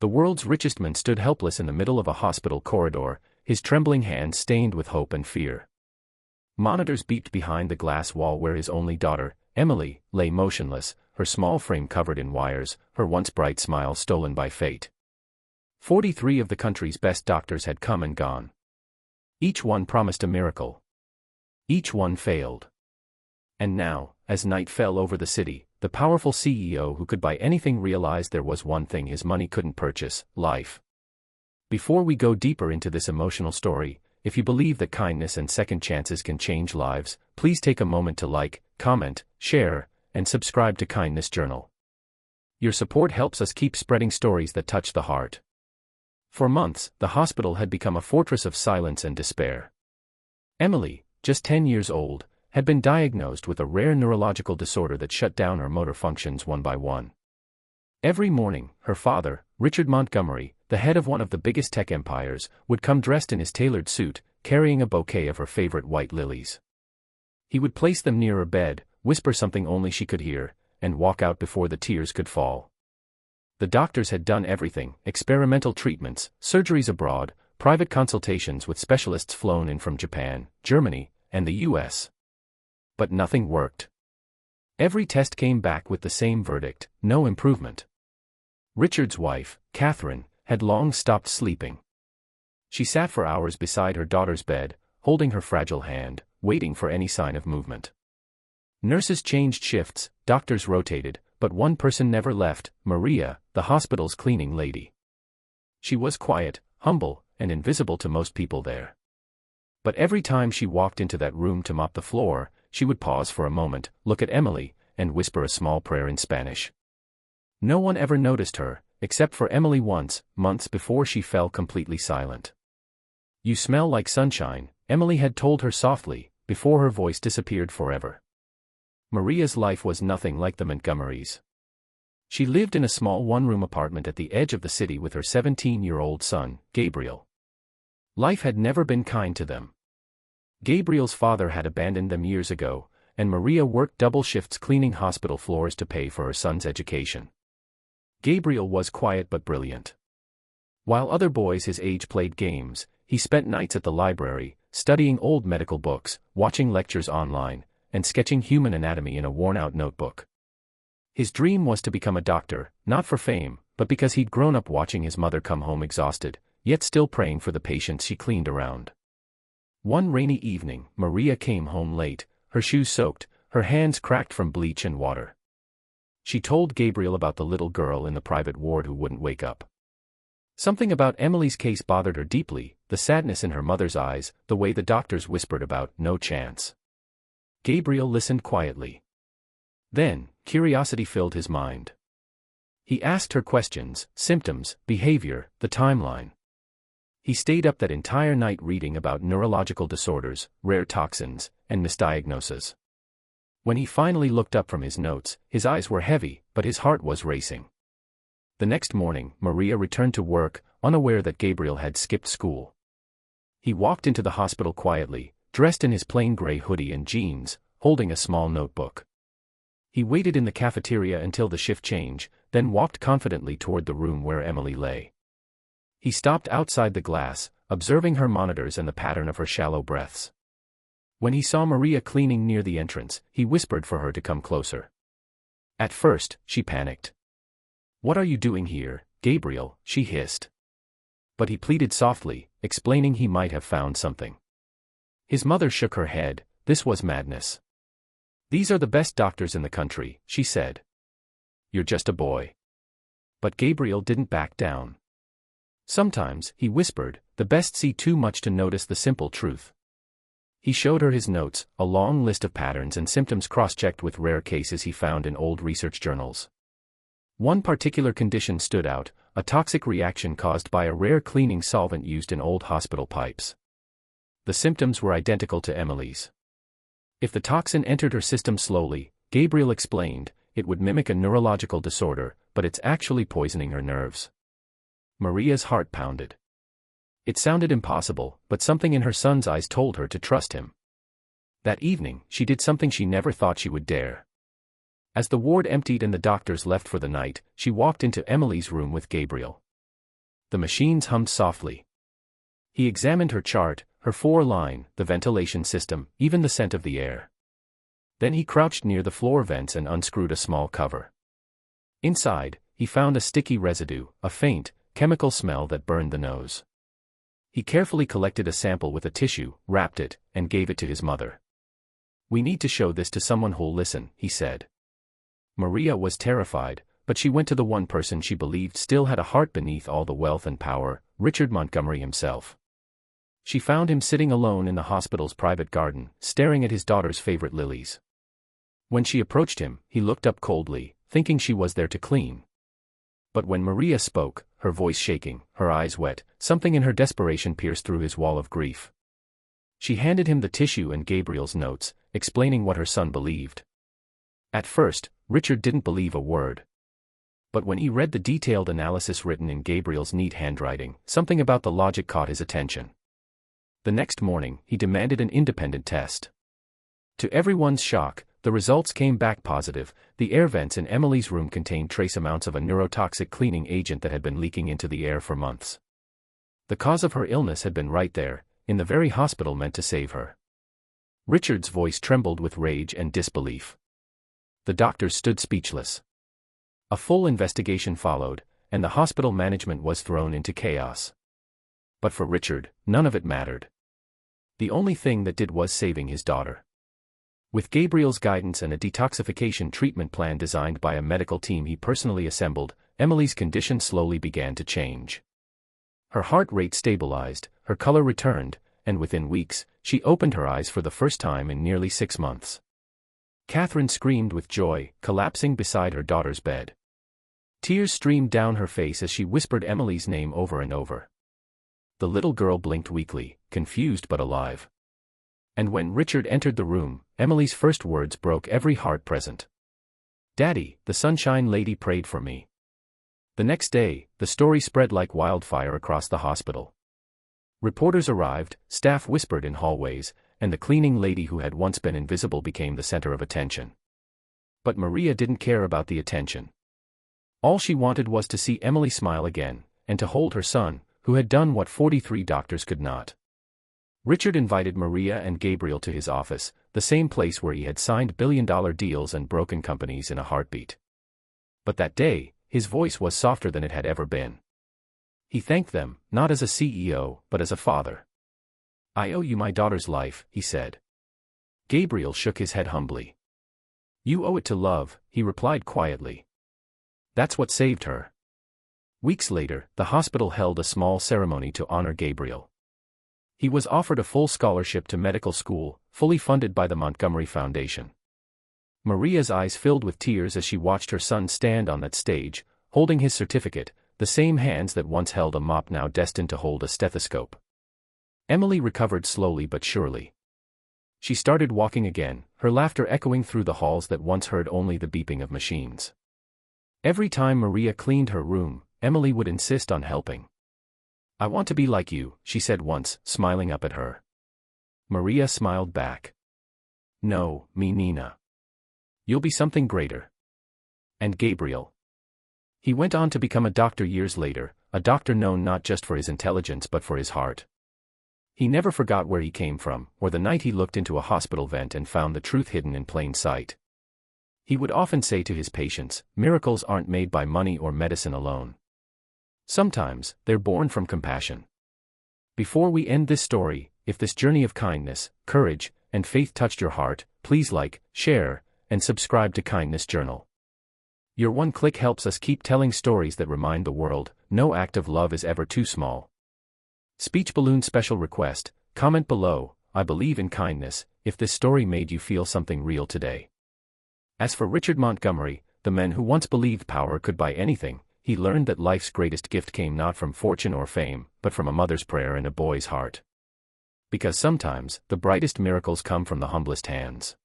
The world's richest man stood helpless in the middle of a hospital corridor, his trembling hands stained with hope and fear. Monitors beeped behind the glass wall where his only daughter, Emily, lay motionless, her small frame covered in wires, her once bright smile stolen by fate. 43 of the country's best doctors had come and gone. Each one promised a miracle. Each one failed. And now, as night fell over the city, the powerful CEO who could buy anything realized there was one thing his money couldn't purchase: life. Before we go deeper into this emotional story, if you believe that kindness and second chances can change lives, please take a moment to like, comment, share, and subscribe to Kindness Journal. Your support helps us keep spreading stories that touch the heart. For months, the hospital had become a fortress of silence and despair. Emily, just 10 years old, had been diagnosed with a rare neurological disorder that shut down her motor functions one by one. Every morning, her father, Richard Montgomery, the head of one of the biggest tech empires, would come dressed in his tailored suit, carrying a bouquet of her favorite white lilies. He would place them near her bed, whisper something only she could hear, and walk out before the tears could fall. The doctors had done everything: experimental treatments, surgeries abroad, private consultations with specialists flown in from Japan, Germany, and the US. But nothing worked. Every test came back with the same verdict: no improvement. Richard's wife, Catherine, had long stopped sleeping. She sat for hours beside her daughter's bed, holding her fragile hand, waiting for any sign of movement. Nurses changed shifts, doctors rotated, but one person never left: Maria, the hospital's cleaning lady. She was quiet, humble, and invisible to most people there. But every time she walked into that room to mop the floor, she would pause for a moment, look at Emily, and whisper a small prayer in Spanish. No one ever noticed her, except for Emily once, months before she fell completely silent. "You smell like sunshine," Emily had told her softly, before her voice disappeared forever. Maria's life was nothing like the Montgomerys'. She lived in a small one-room apartment at the edge of the city with her 17-year-old son, Gabriel. Life had never been kind to them. Gabriel's father had abandoned them years ago, and Maria worked double shifts cleaning hospital floors to pay for her son's education. Gabriel was quiet but brilliant. While other boys his age played games, he spent nights at the library, studying old medical books, watching lectures online, and sketching human anatomy in a worn-out notebook. His dream was to become a doctor, not for fame, but because he'd grown up watching his mother come home exhausted, yet still praying for the patients she cleaned around. One rainy evening, Maria came home late, her shoes soaked, her hands cracked from bleach and water. She told Gabriel about the little girl in the private ward who wouldn't wake up. Something about Emily's case bothered her deeply: the sadness in her mother's eyes, the way the doctors whispered about no chance. Gabriel listened quietly. Then, curiosity filled his mind. He asked her questions: symptoms, behavior, the timeline. He stayed up that entire night reading about neurological disorders, rare toxins, and misdiagnoses. When he finally looked up from his notes, his eyes were heavy, but his heart was racing. The next morning, Maria returned to work, unaware that Gabriel had skipped school. He walked into the hospital quietly, dressed in his plain gray hoodie and jeans, holding a small notebook. He waited in the cafeteria until the shift change, then walked confidently toward the room where Emily lay. He stopped outside the glass, observing her monitors and the pattern of her shallow breaths. When he saw Maria cleaning near the entrance, he whispered for her to come closer. At first, she panicked. "What are you doing here, Gabriel?" she hissed. But he pleaded softly, explaining he might have found something. His mother shook her head. This was madness. "These are the best doctors in the country," she said. "You're just a boy." But Gabriel didn't back down. "Sometimes," he whispered, "the best see too much to notice the simple truth." He showed her his notes, a long list of patterns and symptoms cross-checked with rare cases he found in old research journals. One particular condition stood out: a toxic reaction caused by a rare cleaning solvent used in old hospital pipes. The symptoms were identical to Emily's. If the toxin entered her system slowly, Gabriel explained, it would mimic a neurological disorder, but it's actually poisoning her nerves. Maria's heart pounded. It sounded impossible, but something in her son's eyes told her to trust him. That evening, she did something she never thought she would dare. As the ward emptied and the doctors left for the night, she walked into Emily's room with Gabriel. the machines hummed softly. He examined her chart, her 4-line, the ventilation system, even the scent of the air. Then he crouched near the floor vents and unscrewed a small cover. Inside, he found a sticky residue, a faint, chemical smell that burned the nose. He carefully collected a sample with a tissue, wrapped it, and gave it to his mother. "We need to show this to someone who'll listen," he said. Maria was terrified, but she went to the one person she believed still had a heart beneath all the wealth and power, Richard Montgomery himself. She found him sitting alone in the hospital's private garden, staring at his daughter's favorite lilies. When she approached him, he looked up coldly, thinking she was there to clean. But when Maria spoke, her voice shaking, her eyes wet, something in her desperation pierced through his wall of grief. She handed him the tissue and Gabriel's notes, explaining what her son believed. At first, Richard didn't believe a word. But when he read the detailed analysis written in Gabriel's neat handwriting, something about the logic caught his attention. The next morning, he demanded an independent test. To everyone's shock, the results came back positive. The air vents in Emily's room contained trace amounts of a neurotoxic cleaning agent that had been leaking into the air for months. The cause of her illness had been right there, in the very hospital meant to save her. Richard's voice trembled with rage and disbelief. The doctors stood speechless. A full investigation followed, and the hospital management was thrown into chaos. But for Richard, none of it mattered. The only thing that did was saving his daughter. With Gabriel's guidance and a detoxification treatment plan designed by a medical team he personally assembled, Emily's condition slowly began to change. Her heart rate stabilized, her color returned, and within weeks, she opened her eyes for the first time in nearly 6 months. Catherine screamed with joy, collapsing beside her daughter's bed. Tears streamed down her face as she whispered Emily's name over and over. The little girl blinked weakly, confused but alive. And when Richard entered the room, Emily's first words broke every heart present. "Daddy, the Sunshine Lady prayed for me." The next day, the story spread like wildfire across the hospital. Reporters arrived, staff whispered in hallways, and the cleaning lady who had once been invisible became the center of attention. But Maria didn't care about the attention. All she wanted was to see Emily smile again, and to hold her son, who had done what 43 doctors could not. Richard invited Maria and Gabriel to his office, the same place where he had signed billion-dollar deals and broken companies in a heartbeat. But that day, his voice was softer than it had ever been. He thanked them, not as a CEO, but as a father. "I owe you my daughter's life," he said. Gabriel shook his head humbly. "You owe it to love," he replied quietly. "That's what saved her." Weeks later, the hospital held a small ceremony to honor Gabriel. He was offered a full scholarship to medical school, fully funded by the Montgomery Foundation. Maria's eyes filled with tears as she watched her son stand on that stage, holding his certificate, the same hands that once held a mop now destined to hold a stethoscope. Emily recovered slowly but surely. She started walking again, her laughter echoing through the halls that once heard only the beeping of machines. Every time Maria cleaned her room, Emily would insist on helping. "I want to be like you," she said once, smiling up at her. Maria smiled back. "No, me Nina. You'll be something greater." And Gabriel. He went on to become a doctor years later, a doctor known not just for his intelligence but for his heart. He never forgot where he came from, or the night he looked into a hospital vent and found the truth hidden in plain sight. He would often say to his patients, "Miracles aren't made by money or medicine alone. Sometimes, they're born from compassion." Before we end this story, if this journey of kindness, courage, and faith touched your heart, please like, share, and subscribe to Kindness Journal. Your one click helps us keep telling stories that remind the world, no act of love is ever too small. Speech balloon special request, comment below, "I believe in kindness," if this story made you feel something real today. As for Richard Montgomery, the man who once believed power could buy anything, he learned that life's greatest gift came not from fortune or fame, but from a mother's prayer and a boy's heart. Because sometimes, the brightest miracles come from the humblest hands.